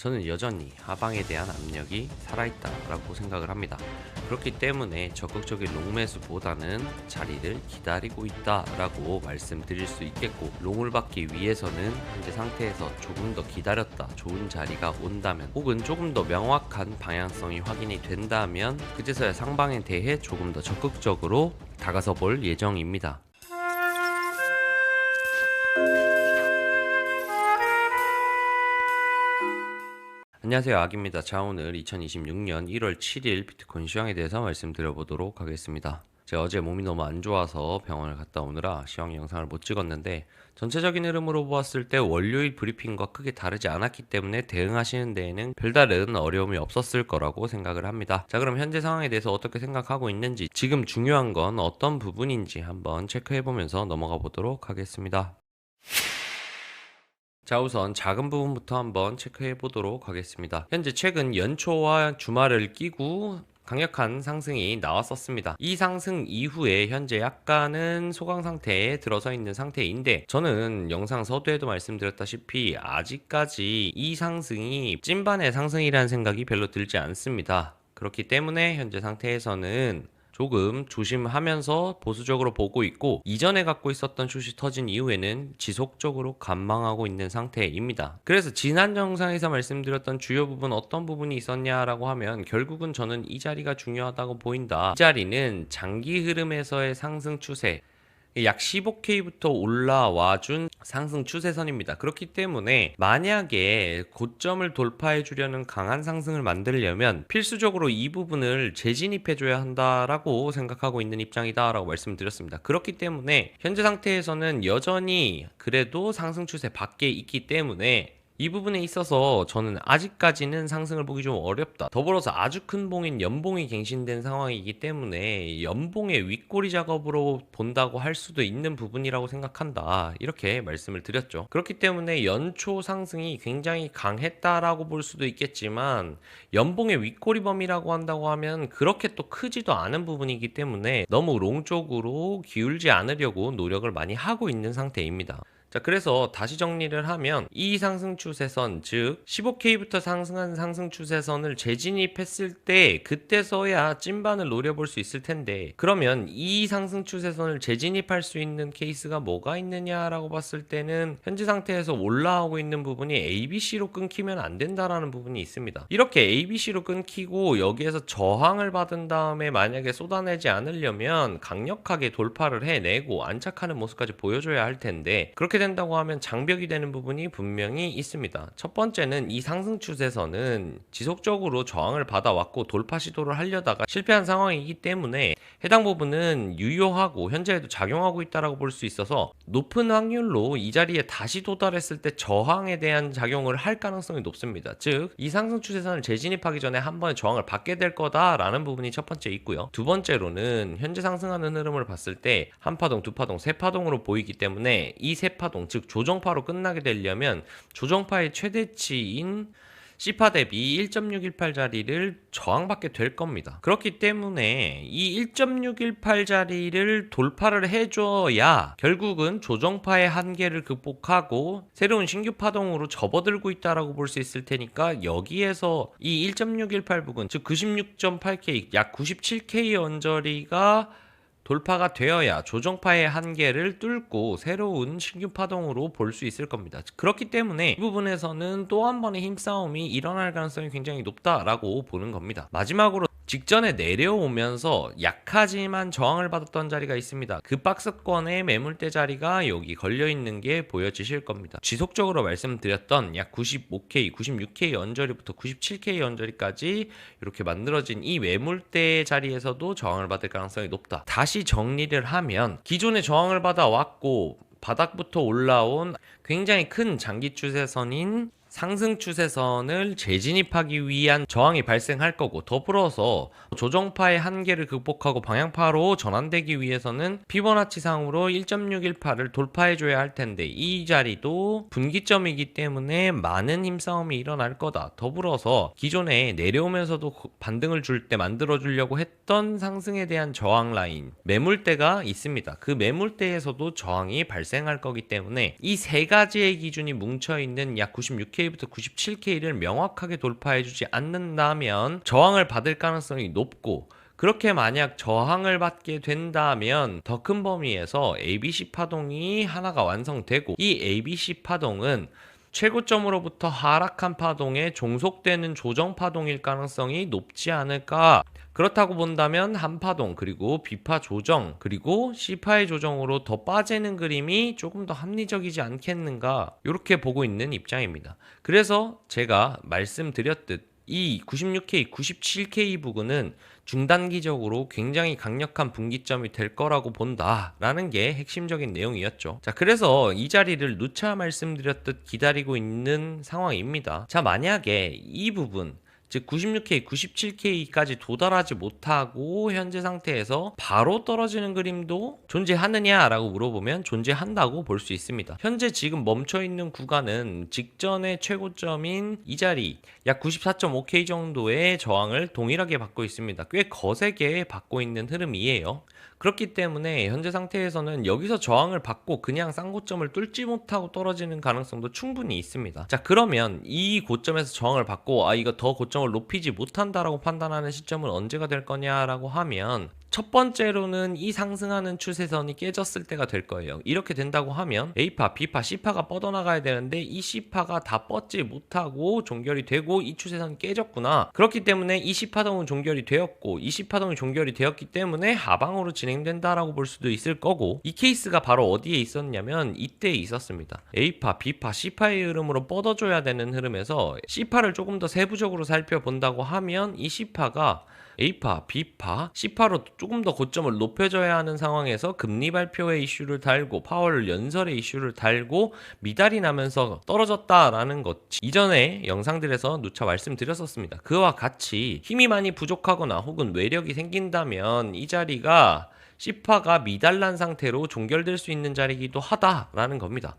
저는 여전히 하방에 대한 압력이 살아있다라고 생각을 합니다. 그렇기 때문에 적극적인 롱매수보다는 자리를 기다리고 있다라고 말씀드릴 수 있겠고, 롱을 받기 위해서는 현재 상태에서 조금 더 기다렸다 좋은 자리가 온다면, 혹은 조금 더 명확한 방향성이 확인이 된다면 그제서야 상방에 대해 조금 더 적극적으로 다가서 볼 예정입니다. 안녕하세요, 아기입니다. 자, 오늘 2026년 1월 7일 비트코인 시황에 대해서 말씀드려보도록 하겠습니다. 제가 어제 몸이 너무 안 좋아서 병원을 갔다 오느라 시황 영상을 못 찍었는데, 전체적인 흐름으로 보았을 때 월요일 브리핑과 크게 다르지 않았기 때문에 대응하시는 데에는 별다른 어려움이 없었을 거라고 생각을 합니다. 자, 그럼 현재 상황에 대해서 어떻게 생각하고 있는지, 지금 중요한 건 어떤 부분인지 한번 체크해보면서 넘어가 보도록 하겠습니다. 자, 우선 작은 부분부터 한번 체크해 보도록 하겠습니다. 현재 최근 연초와 주말을 끼고 강력한 상승이 나왔었습니다. 이 상승 이후에 현재 약간은 소강 상태에 들어서 있는 상태인데, 저는 영상 서두에도 말씀드렸다시피 아직까지 이 상승이 찐반의 상승이라는 생각이 별로 들지 않습니다. 그렇기 때문에 현재 상태에서는 조금 조심하면서 보수적으로 보고 있고, 이전에 갖고 있었던 숏이 터진 이후에는 지속적으로 관망하고 있는 상태입니다. 그래서 지난 영상에서 말씀드렸던 주요 부분, 어떤 부분이 있었냐라고 하면 결국은 저는 이 자리가 중요하다고 보인다. 이 자리는 장기 흐름에서의 상승 추세, 약 15K부터 올라와 준 상승 추세선입니다. 그렇기 때문에 만약에 고점을 돌파해 주려는 강한 상승을 만들려면 필수적으로 이 부분을 재진입해 줘야 한다라고 생각하고 있는 입장이다라고 말씀드렸습니다. 그렇기 때문에 현재 상태에서는 여전히 그래도 상승 추세 밖에 있기 때문에 이 부분에 있어서 저는 아직까지는 상승을 보기 좀 어렵다. 더불어서 아주 큰 봉인 연봉이 갱신된 상황이기 때문에 연봉의 윗꼬리 작업으로 본다고 할 수도 있는 부분이라고 생각한다. 이렇게 말씀을 드렸죠. 그렇기 때문에 연초 상승이 굉장히 강했다라고 볼 수도 있겠지만, 연봉의 윗꼬리 범위라고 한다고 하면 그렇게 또 크지도 않은 부분이기 때문에 너무 롱 쪽으로 기울지 않으려고 노력을 많이 하고 있는 상태입니다. 자, 그래서 다시 정리를 하면 이 상승 추세선, 즉 15K부터 상승한 상승 추세선을 재진입했을 때 그때서야 찐반을 노려볼 수 있을 텐데, 그러면 이 상승 추세선을 재진입할 수 있는 케이스가 뭐가 있느냐라고 봤을 때는 현재 상태에서 올라오고 있는 부분이 ABC로 끊기면 안 된다라는 부분이 있습니다. 이렇게 ABC로 끊기고 여기에서 저항을 받은 다음에 만약에 쏟아내지 않으려면 강력하게 돌파를 해내고 안착하는 모습까지 보여줘야 할 텐데, 그렇게 된다고 하면 장벽이 되는 부분이 분명히 있습니다. 첫 번째는 이 상승 추세선은 지속적으로 저항을 받아왔고 돌파 시도를 하려다가 실패한 상황이기 때문에 해당 부분은 유효하고 현재에도 작용하고 있다고 볼 수 있어서 높은 확률로 이 자리에 다시 도달했을 때 저항에 대한 작용을 할 가능성이 높습니다. 즉, 이 상승 추세선을 재진입하기 전에 한 번의 저항을 받게 될 거다라는 부분이 첫 번째 있고요. 두 번째로는 현재 상승하는 흐름을 봤을 때 한 파동, 두 파동, 세 파동으로 보이기 때문에 이 세 파동, 즉 조정파로 끝나게 되려면 조정파의 최대치인 C파 대비 1.618 자리를 저항받게 될 겁니다. 그렇기 때문에 이 1.618 자리를 돌파를 해줘야 결국은 조정파의 한계를 극복하고 새로운 신규 파동으로 접어들고 있다라고 볼 수 있을 테니까, 여기에서 이 1.618 부근, 즉 96.8K, 약 97K 언저리가 돌파가 되어야 조정파의 한계를 뚫고 새로운 신규 파동으로 볼 수 있을 겁니다. 그렇기 때문에 이 부분에서는 또 한 번의 힘싸움이 일어날 가능성이 굉장히 높다라고 보는 겁니다. 마지막으로 직전에 내려오면서 약하지만 저항을 받았던 자리가 있습니다. 그 박스권의 매물대 자리가 여기 걸려있는 게 보여지실 겁니다. 지속적으로 말씀드렸던 약 95K, 96K 언저리부터 97K 언저리까지 이렇게 만들어진 이 매물대 자리에서도 저항을 받을 가능성이 높다. 다시 정리를 하면 기존에 저항을 받아왔고 바닥부터 올라온 굉장히 큰 장기 추세선인 상승 추세선을 재진입하기 위한 저항이 발생할 거고, 더불어서 조정파의 한계를 극복하고 방향파로 전환되기 위해서는 피보나치상으로 1.618을 돌파해줘야 할 텐데, 이 자리도 분기점이기 때문에 많은 힘싸움이 일어날 거다. 더불어서 기존에 내려오면서도 반등을 줄 때 만들어주려고 했던 상승에 대한 저항 라인, 매물대가 있습니다. 그 매물대에서도 저항이 발생할 거기 때문에 이 세 가지의 기준이 뭉쳐있는 약 96K 96K부터 97K를 명확하게 돌파해주지 않는다면 저항을 받을 가능성이 높고, 그렇게 만약 저항을 받게 된다면 더 큰 범위에서 ABC 파동이 하나가 완성되고, 이 ABC 파동은 최고점으로부터 하락한 파동에 종속되는 조정 파동일 가능성이 높지 않을까. 그렇다고 본다면 한파동, 그리고 B파 조정, 그리고 C파의 조정으로 더 빠지는 그림이 조금 더 합리적이지 않겠는가, 이렇게 보고 있는 입장입니다. 그래서 제가 말씀드렸듯 이 96K, 97K 부근은 중단기적으로 굉장히 강력한 분기점이 될 거라고 본다라는 게 핵심적인 내용이었죠. 자, 그래서 이 자리를 누차 말씀드렸듯 기다리고 있는 상황입니다. 자, 만약에 이 부분, 즉 96K, 97K까지 도달하지 못하고 현재 상태에서 바로 떨어지는 그림도 존재하느냐라고 물어보면 존재한다고 볼 수 있습니다. 현재 지금 멈춰있는 구간은 직전의 최고점인 이 자리 약 94.5K 정도의 저항을 동일하게 받고 있습니다. 꽤 거세게 받고 있는 흐름이에요. 그렇기 때문에 현재 상태에서는 여기서 저항을 받고 그냥 싼 고점을 뚫지 못하고 떨어지는 가능성도 충분히 있습니다. 자, 그러면 이 고점에서 저항을 받고 이거 더 고점을 높이지 못한다라고 판단하는 시점은 언제가 될 거냐라고 하면, 첫 번째로는 이 상승하는 추세선이 깨졌을 때가 될 거예요. 이렇게 된다고 하면 A파, B파, C파가 뻗어나가야 되는데 이 C파가 다 뻗지 못하고 종결이 되고 이 추세선이 깨졌구나. 그렇기 때문에 이 C파동은 종결이 되었고, 이 C파동이 종결이 되었기 때문에 하방으로 진행된다라고 볼 수도 있을 거고, 이 케이스가 바로 어디에 있었냐면 이때 있었습니다. A파, B파, C파의 흐름으로 뻗어줘야 되는 흐름에서 C파를 조금 더 세부적으로 살펴본다고 하면 이 C파가 A파, B파, C파로 조금 더 고점을 높여줘야 하는 상황에서 금리 발표의 이슈를 달고 파월 연설의 이슈를 달고 미달이 나면서 떨어졌다라는 것, 이전에 영상들에서 누차 말씀드렸었습니다. 그와 같이 힘이 많이 부족하거나 혹은 외력이 생긴다면 이 자리가 C파가 미달난 상태로 종결될 수 있는 자리이기도 하다라는 겁니다.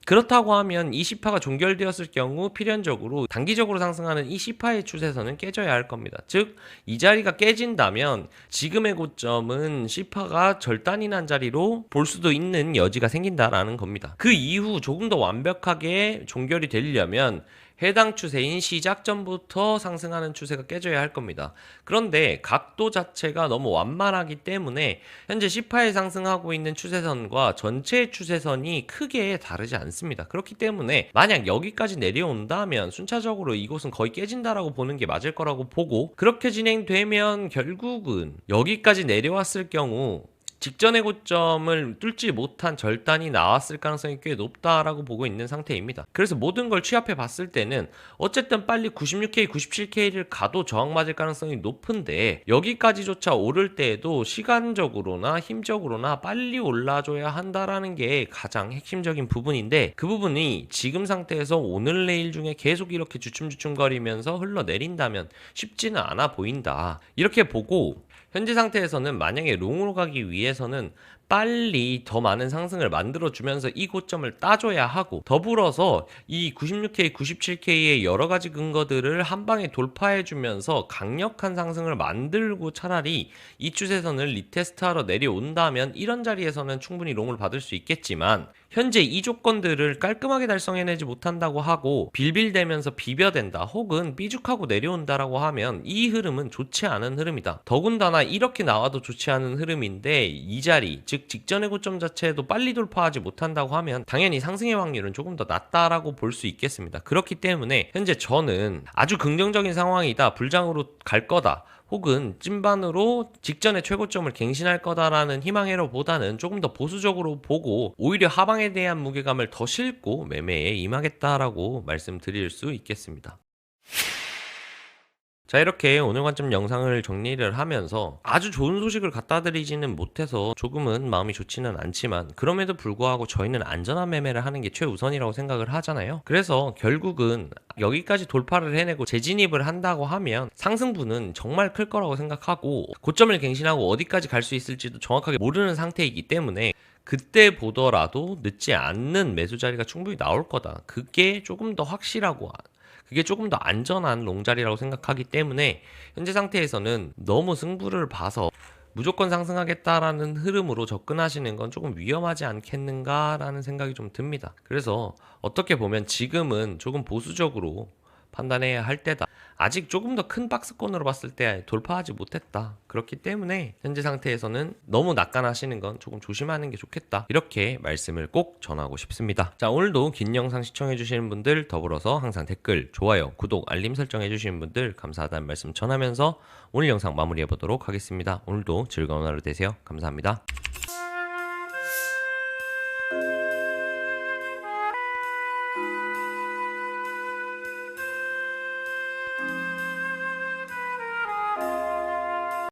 그렇다고 하면 이 C파가 종결되었을 경우 필연적으로 단기적으로 상승하는 이 C파의 추세선은 깨져야 할 겁니다. 즉, 이 자리가 깨진다면 지금의 고점은 C파가 절단이 난 자리로 볼 수도 있는 여지가 생긴다라는 겁니다. 그 이후 조금 더 완벽하게 종결이 되려면 해당 추세인 시작점부터 상승하는 추세가 깨져야 할 겁니다. 그런데 각도 자체가 너무 완만하기 때문에 현재 C파에 상승하고 있는 추세선과 전체 추세선이 크게 다르지 않습니다. 그렇기 때문에 만약 여기까지 내려온다면 순차적으로 이곳은 거의 깨진다라고 보는 게 맞을 거라고 보고, 그렇게 진행되면 결국은 여기까지 내려왔을 경우 직전의 고점을 뚫지 못한 절단이 나왔을 가능성이 꽤 높다라고 보고 있는 상태입니다. 그래서 모든 걸 취합해 봤을 때는 어쨌든 빨리 96K, 97K를 가도 저항 맞을 가능성이 높은데, 여기까지조차 오를 때에도 시간적으로나 힘적으로나 빨리 올라줘야 한다라는 게 가장 핵심적인 부분인데, 그 부분이 지금 상태에서 오늘 내일 중에 계속 이렇게 주춤주춤거리면서 흘러내린다면 쉽지는 않아 보인다, 이렇게 보고, 현재 상태에서는 만약에 롱으로 가기 위해서는 빨리 더 많은 상승을 만들어주면서 이 고점을 따줘야 하고, 더불어서 이 96K, 97K의 여러 가지 근거들을 한 방에 돌파해주면서 강력한 상승을 만들고 차라리 이 추세선을 리테스트하러 내려온다면 이런 자리에서는 충분히 롱을 받을 수 있겠지만, 현재 이 조건들을 깔끔하게 달성해내지 못한다고 하고 빌빌대면서 비벼댄다 혹은 삐죽하고 내려온다라고 하면 이 흐름은 좋지 않은 흐름이다. 더군다나 이렇게 나와도 좋지 않은 흐름인데, 이 자리, 즉 직전의 고점 자체에도 빨리 돌파하지 못한다고 하면 당연히 상승의 확률은 조금 더 낮다라고 볼 수 있겠습니다. 그렇기 때문에 현재 저는 아주 긍정적인 상황이다, 불장으로 갈 거다, 혹은 찐반으로 직전의 최고점을 갱신할 거다라는 희망회로보다는 조금 더 보수적으로 보고 오히려 하방에 대한 무게감을 더 싣고 매매에 임하겠다라고 말씀드릴 수 있겠습니다. 자, 이렇게 오늘 관점 영상을 정리를 하면서 아주 좋은 소식을 갖다 드리지는 못해서 조금은 마음이 좋지는 않지만, 그럼에도 불구하고 저희는 안전한 매매를 하는 게 최우선이라고 생각을 하잖아요. 그래서 결국은 여기까지 돌파를 해내고 재진입을 한다고 하면 상승분은 정말 클 거라고 생각하고, 고점을 갱신하고 어디까지 갈 수 있을지도 정확하게 모르는 상태이기 때문에 그때 보더라도 늦지 않는 매수 자리가 충분히 나올 거다, 그게 조금 더 확실하고 그게 조금 더 안전한 롱자리라고 생각하기 때문에 현재 상태에서는 너무 승부를 봐서 무조건 상승하겠다라는 흐름으로 접근하시는 건 조금 위험하지 않겠는가라는 생각이 좀 듭니다. 그래서 어떻게 보면 지금은 조금 보수적으로 판단해야 할 때다. 아직 조금 더 큰 박스권으로 봤을 때 돌파하지 못했다. 그렇기 때문에 현재 상태에서는 너무 낙관하시는 건 조금 조심하는 게 좋겠다. 이렇게 말씀을 꼭 전하고 싶습니다. 자, 오늘도 긴 영상 시청해주시는 분들, 더불어서 항상 댓글, 좋아요, 구독, 알림 설정해주시는 분들 감사하다는 말씀 전하면서 오늘 영상 마무리해보도록 하겠습니다. 오늘도 즐거운 하루 되세요. 감사합니다.